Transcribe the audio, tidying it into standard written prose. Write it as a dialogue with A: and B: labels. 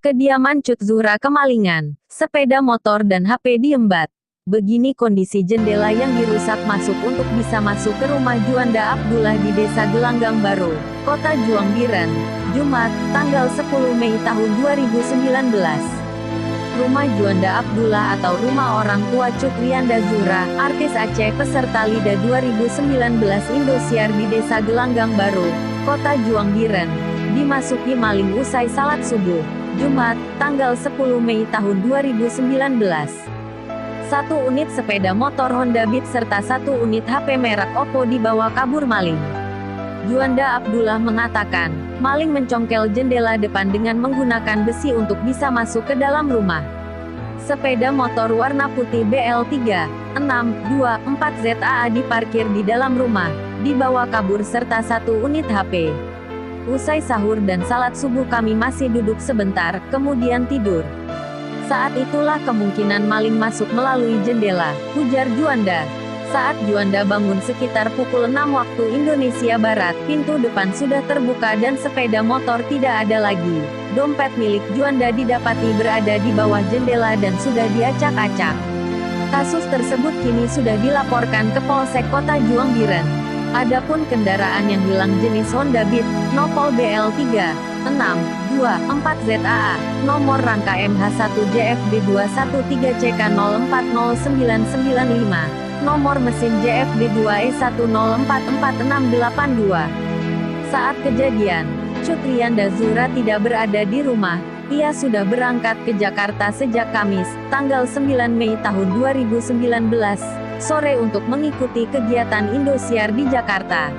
A: Kediaman Cut Zuhra kemalingan, sepeda motor dan HP diembat. Begini kondisi jendela yang dirusak masuk untuk bisa masuk ke rumah Juanda Abdullah di Desa Gelanggang Baru, Kota Juang Biren, Jumat, tanggal 10 Mei tahun 2019. Rumah Juanda Abdullah atau rumah orang tua Cut Rianda Zuhra, artis Aceh peserta LIDA 2019 Indosiar di Desa Gelanggang Baru, Kota Juang Biren, dimasuki maling usai salat subuh, Jumat, tanggal 10 Mei tahun 2019. Satu unit sepeda motor Honda Beat serta satu unit HP merek Oppo dibawa kabur maling. Juanda Abdullah mengatakan, maling mencongkel jendela depan dengan menggunakan besi untuk bisa masuk ke dalam rumah. Sepeda motor warna putih BL36244ZAA diparkir di dalam rumah, dibawa kabur serta satu unit HP. Usai sahur dan salat subuh kami masih duduk sebentar, kemudian tidur. Saat itulah kemungkinan maling masuk melalui jendela, ujar Juanda. Saat Juanda bangun sekitar pukul 6 waktu Indonesia Barat, pintu depan sudah terbuka dan sepeda motor tidak ada lagi. Dompet milik Juanda didapati berada di bawah jendela dan sudah diacak-acak. Kasus tersebut kini sudah dilaporkan ke Polsek Kota Juang Biren. Adapun kendaraan yang hilang jenis Honda Beat, nopol BL36244ZAA, nomor rangka MH1JFB213CK040995, nomor mesin JFB2E10446682. Saat kejadian, Cut Rianda Zuhra tidak berada di rumah. Ia sudah berangkat ke Jakarta sejak Kamis, tanggal 9 Mei tahun 2019. Sore untuk mengikuti kegiatan Indosiar di Jakarta.